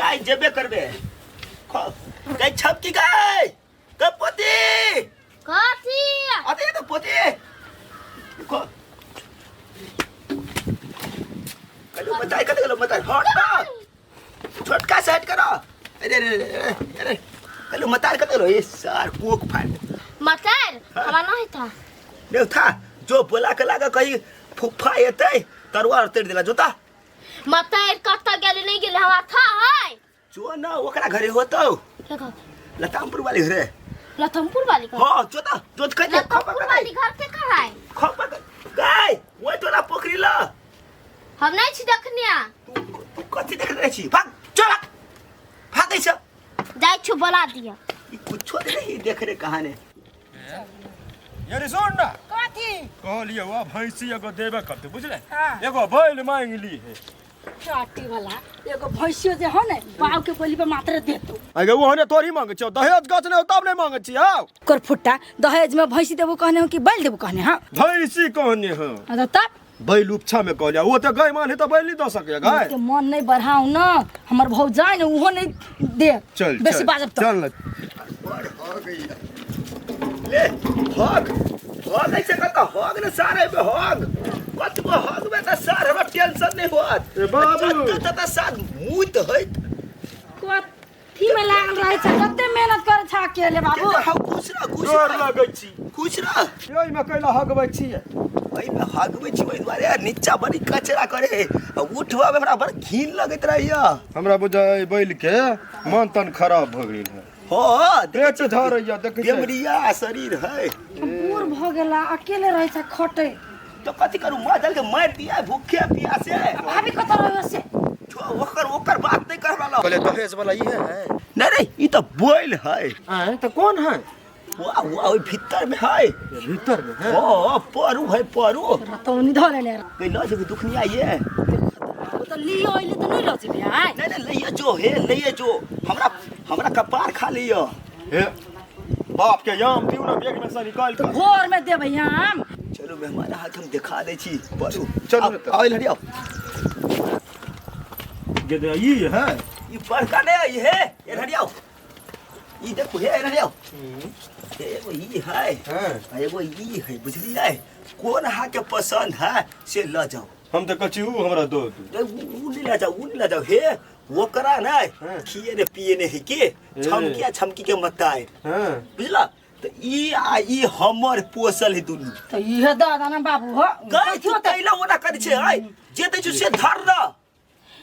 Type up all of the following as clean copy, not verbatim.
आई जेबे करबे गई छपकी गई कपोती कथी अरे तो पोती कलो मत हट ना छोटका सेट करो अरे कलो मत करो ये सर कोक फाड़ मटर हमारा नहीं था नहीं था जो बोला के लागा कहीं फुफा एते तरवार तेड़ देला जोता मटर कत्ता गेले नहीं गेले हमारा था है जो ना ओकरा घरे होतो लतामपुर वाली घरे लतामपुर वाली घर हां जोता जोत के लतामपुर वाली घर के कहां है खपा गाय वो तोरा पोखरी ला हम नहीं छी देखनिया तू कथि देख रही छी भाग चल भागै छ जाय छु बोला दिया ई कुछो नहीं देख रे कहां ने यारे सुन ना कथी कहलिए वा भैंसी एगो देबे करते बुझले हाँ। एगो बैल मांग ली है चाटी वाला एगो भैंसियो जे हो ने बाव के बोली पे मात्र देतो आगे वो हने तोरी मांगे छ दहेज गछ ने तब नहीं मांगे छी हां कर फुट्टा दहेज में भैंसी देबो कहने हो कि बैल देबो कहने हां भैंसी कहने हो तब बैल उपछा में कहलिया वो तो गाय मान है तो बैल नहीं दे सके गाय के मन नहीं बढ़ाऊ ना हमर भौजाई ने उहो नहीं दे चल बेसी बाजब तो चल ले भाग भाग ऐसे करता भाग ने सारे पे भाग कतबो भाग में त सार हमरा टेंशन नहीं होत ए बाबू त सार मुत होइत कथी में लागल रहे छ कते मेहनत कर छ अकेले बाबू हम खुश डर रह लगै छी खुश रह यही में कैला हगबै छी भाई में हगबै छी ओइ दुआरे नीचा बड़ी कचरा करे उठवा में हमरा बड़ घिन लगैत रहैया हमरा बुझाय बैल के मन तन खराब भ गेल है हो पेट धरैया देख बेमरिया शरीर है बूढ़ भ गेला अकेले रहे छ खटे तो कथि करू मादल के मार दिया भूखे प्यासे भाभी कत रहो से ओकर बात नहीं कर वाला बोले दहेज वाला ये है नहीं ई तो बोल है हैं तो कौन है वो भीतर में है भीतर में है ओ परू है परू रतौनी धले ने कहीं लज के दुख नहीं आई है तो लियो ओइले तो नहीं लजी बे आय नहीं लइया जो है लइया जो हमरा कपार खा लियो हे बाप के याम दिउ ना बैग में से निकाल तो के घर में देबै हम चलो मेहमान हाथ हम दिखा दे छी परू चलो आओ लड़ियो ये ये है ये बड़का नहीं ये है ये लड़ियो ये देखो ये लड़ियो एगो ये है हैं एगो ये है बुझलिए कौन हा के पसंद है से ल जाओ हम तो कछु हमरा दो ऊ नहीं ले जाओ हे वो करा ना खिए ने पिए ने है के छमकी के मत आए हैं बुझला तो ई हमर पोसल है दुनु तो इहे दादा ना बाबू हो गई थी तैला ओना कर छे आय जे ते से धर ना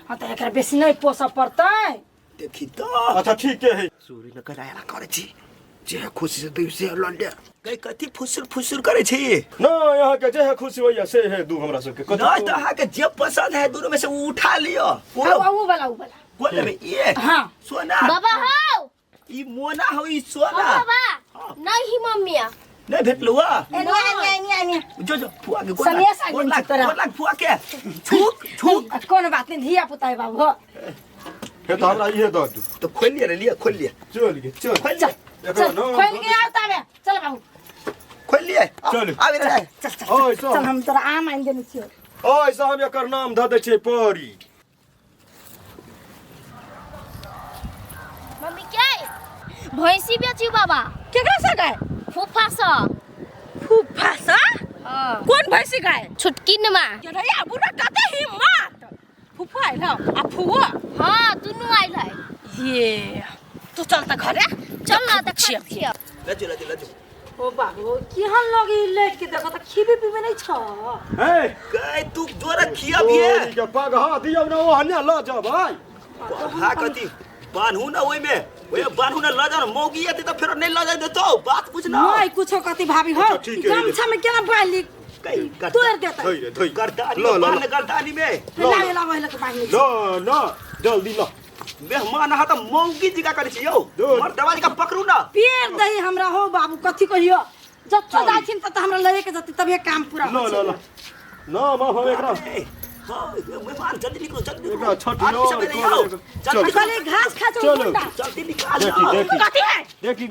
हां तो एकरा बेसी नहीं पोसा पड़तै देखी तो अच्छा ठीक है चोरी न कराया ना करे छी जे खुशी से तू से लंडे गई कथि फुसुर करे छी ना यहाँ के जे है खुशी होइया से है दू हमरा सब के ना तो हा के जे पसंद है दोनों में से उठा लियो वो वाला बोले में ये हां सोना बाबा हो ई मोना हो ई सोना बाबा नहीं मम्मिया नहीं भेटलुआ एनी जो फुआ के सनेस आ गेल छी तोरा। गोला फुआ के छुक कोनो बात नहीं धिया पुता है बाबू हो हे तो हमरा ये दो तो खोल लिया खोल लिया चल के चल खोल जा चल खोल के आवता बे चल बाबू खोल लिया चल। आवे रे ओए चल हम तोरा आम आइन देने छियो ओए साहब एकर नाम ध दे छै परी मम्मी के भैंसी बेची बाबा केकरा से गाय फूफा सा फूफा सा हां कौन भैंसी गाय छुटकी नमा के रैया बुढ़ा कते हिम्मत फूफा आइल आ फुआ हां दुनु आइल है ये तो चल त घरे चल ना देखिए लजो ओ बाबू केहन लगी लेट के देखो त खीबे पीबे नहीं छ हे गई तू जोरा खिया भी है ओरी के पगहा दियौ ना ओ हन्या ल जा भाई हा कथी बान्हू ना ओइ में ओए बान्हू ना ल जा मौगी आते तो फिर नहीं ल जा देतो बात पूछ ना नहीं कुछो कति भाभी हो अच्छा, ठीक है, गमछा में केना बाली कई तोड़ देता धोई रे धोई करदानी लो, लो, बांध लो। करदानी में ला ला वहले के बाली ना जल्दी ला मेहमान हा तो मौगी जिका करे छी यौ दो। मर दवाई का पकड़ू ना पेड़ दही हमरा हो बाबू कथी कहियो जत्तो जाइथिन त हमरा लए के जति तबे काम पूरा ला ला ला ना मां हम एकरा हां मेहमान जल्दी निकलो जल्दी एकरा छठी आदमी सब नहीं आओ चल चले घास खा चलो। गुंडा जल्दी निकाल देखी जाओ देखी कथी है देखी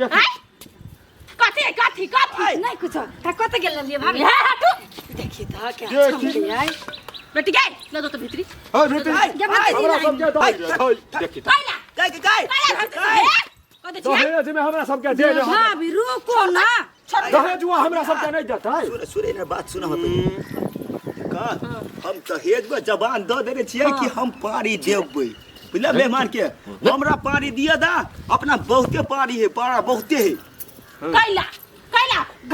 कथी नहीं कुछ कत गेल लिए भाभी है हटू देखी त क्या देखी। छम आई बेटी गए न दो तो भीतरी हां बेटी ये मत हमरा सब के दो देखी पहिला कथी छियै दहेज में हमरा सबके दे दे भाभी रुको ना दहेजुआ हमरा सबके नहीं देता सुरे ने बात सुना का हम दहेज में जबान दे देने छियै कि हम पानी देबै बुझला मेहमान के हमरा पानी दिया दा अपना बहुते पानी है पारा बहुते है कैला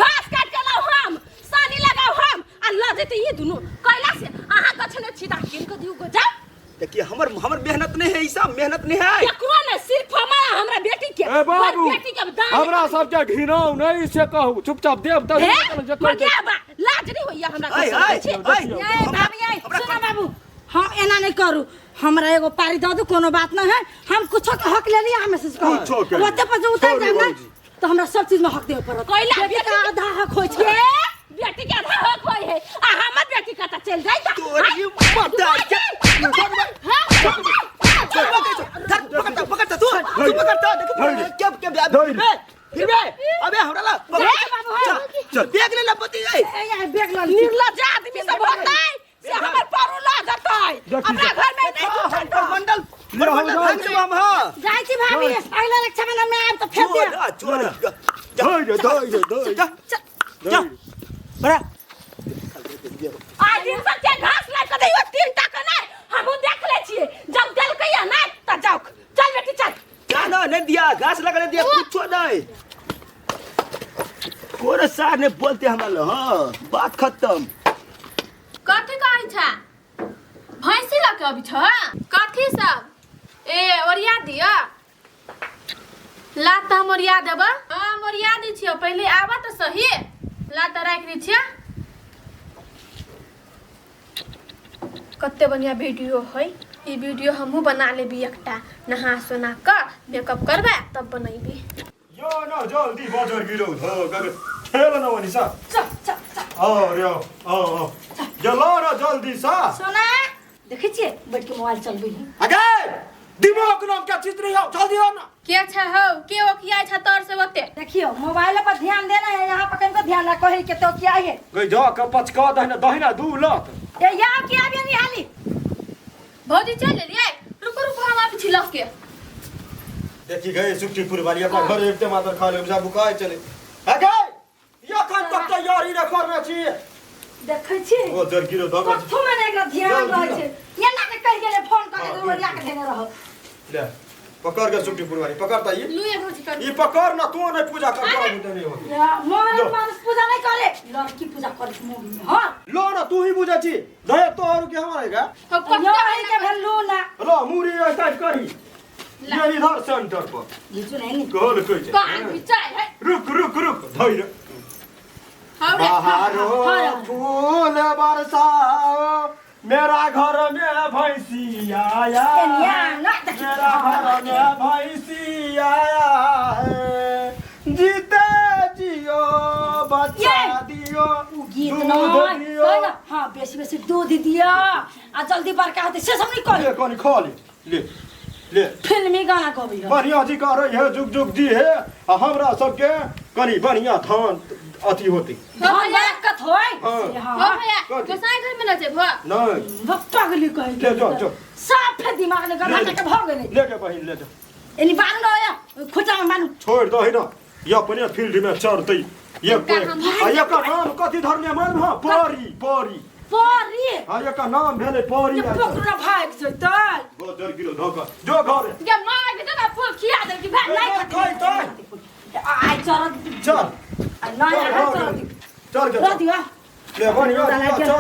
घास काट के लाओ हम सानी लगाओ हम आ ल जेते ये दुनु कैला से आहा गछने छिदा किन के दिउ गो जा देखिए हमर मेहनत नहीं है ऐसा मेहनत नहीं है एकरो ने सिर्फ हमरा बेटी के ए बाबू बेटी के दान हमरा सबके घिनाउ नहीं से कहू चुपचाप देव त लाज नहीं होइया हमरा ए भाभी ए सुना बाबू हम एना नहीं करू हमरा एगो पारी दे दो कोनो बात नहीं है हम कुछो के हक ले लिया हमें से कहू ओते पर जो उतर जाए ना तो हमरा सब चीज में हक देव पड़त कैला बेटी का आधा हक होय छै बेटी के आधा हक होय है आ हमर बेटी का त चल जाय तोरी पता पकड़ता तू पकड़ता क्या फिर बे अबे हमरा ला चल बैग ले ला पति ए बैग ला निर्लज्ज आदमी सब होतै से हमर पारू ला जतै अपना घर में नहीं मंडल भाग जब हम हां जाई छी भाभी अगला रक्षा में मैं आब तो फेर दे चोर जा बड़ा आज दिन तक के घास ला के दैयो 3 टका नहीं हम देख ले छी जब देल कहिया ना त जाओ चल बेटी चल जाना नहीं दिया घास लगा दिया कुछ नहीं कोरे सार ने बोलते हमरा हां बात खत्म कथी कहै छ भैंसी लके अभी छ कथी सब ए ओरिया दिया ला त हम ओरिया देब हां ओरिया दै छियो पहिले आबा त सही ला त राख दै छियो कत्ते बढ़िया वीडियो है ई वीडियो हमहू बना लेबी एकटा नहा सोना कर मेकअप करबे तब बनैबी यो न जल्दी बजार गिरो हो गगे खेल न वनी सा चल अरे जलो न जल्दी सा सोना देखै छी बैठ के मोबाइल चलबै आगे दिमाग नाम क्या चीज नहीं आओ जल्दी आओ ना के छ हो के ओकिया छ तोर से ओते देखियो मोबाइल पर ध्यान देना है यहाँ पर कहीं ध्यान ना कहे के तो क्या है गई जा के पचका दहिना दू लत ए यहाँ क्या भी नहीं हाली भौजी चल ले रुको हम आप छिला के देखी गए सुखीपुर वाली अपना घर एक टमाटर खा ले जा बुकाए चले आगे या खान तक तैयारी न करना चाहिए देखै छी ओ जर गिरो दगा कथु में एकरा ध्यान रहे छै ये ना के कह गेले फोन कर के ओरिया के देने रहो ले पकड़ के सुखीपुर वाली पकड़ता ये लुए भौजी कर ये पकड़ ना तू नहीं पूजा कर नहीं होती या मोर मानस पूजा नहीं करे लड़की पूजा करे मोगी में हां लो ना तू ही पूजा छी दहे तो और के हमारे का यो है के भेलू ना लो मुरी टाइप करी ये इधर सेंटर पर ये जो नहीं कहल कह छै कहां बिचाई है रुक धैर्य हां बहारो फूल बरसाओ मेरा घर में भैंसी आया मेरा घर में भैंसी आया है जीते जियो बच्चा दियो गीत न हां बेसी दूध दिया आ जल्दी बरका होते से सब नहीं कर ले कनी खा ले फिल्मी गाना कहबी बढ़िया जी कह रही है जुग जुग दी है हमरा सबके कनी बढ़िया धान अथी होती धान कथ होय हां भैया गोसाई घर में न जे भ नहीं भक्ता गली कह ले जो साफ दिमाग में गला के भाग गेले लेके बहिन ले जा एनी बांध दो या खुचा में बांध छोड़ दो ही ना ये अपने फील्ड में चढ़तई ये का नाम कथी धरने मन हां परी परी हां ये का नाम भेले परी ये पकड़ा भाग जतै वो डर गिरो धोका जो घर ये मार के जगह फूल खिया दे कि भाग नहीं कोई आई चल नहीं चल के दिया ले बढ़िया चल ओ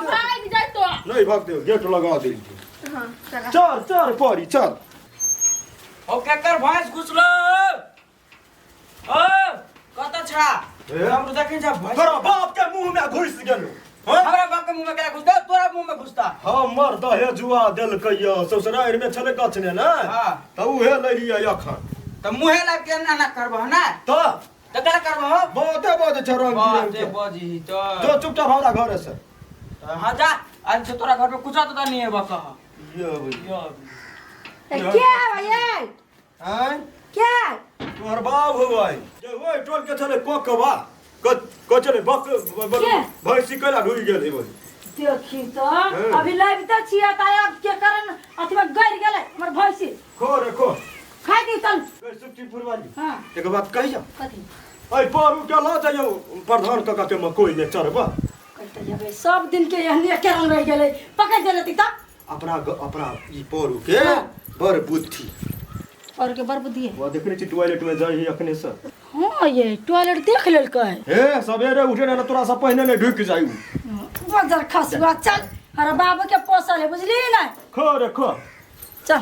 भाग जाए तो नहीं भागते हो गेट लगा दे हां चल परी चल ओ केकर भैंस घुसलो ओ कत छा हमरो देखे जा भैंस तोरा बाप के मुंह में घुस गेलो हमरा बाप के मुंह में केला घुसता तोरा मुंह में घुसता हमर दहेजुआ देलकैया ससुराल में छले कछने ना हां त उहे ले लिया अखन त मुहे ला के ना करबो ना त केला करबो बहुते चरंग बाते बजी तो जो चुपचाप हमरा घर से हां जा आज से तोरा घर में कुछ तो नहीं है बका ये भैया क्या भैया हैं क्या तोहर बाप हो भाई जे ओए टोल के छले कोकवा चले बक भैंसी कला ढुई गेल हे देखी तो अभी लाइव त छिया त अब के कारण अथवा गइर गेले हमर भैंसी खो रे खो खाई दी चल सुखीपुर वाली हां एक बात कही जा कथी ऐ पारू के ला जाइयो प्रधान काका के मकोई ने चरबा कहते जाबे सब दिन के यहनी के रंग रह गेले पकड़ देले ती त अपना ई पारू के बर बुद्धि और के बरबुदी है वो देखने छी टॉयलेट में जाई अखने से हां ये टॉयलेट देख लेल कहे हे सवेरे उठे ना तोरा से पहले ने ढुक जाई बजर खसुआ चल अरे बाबू के पोसल है बुझली ना खो रे खो चल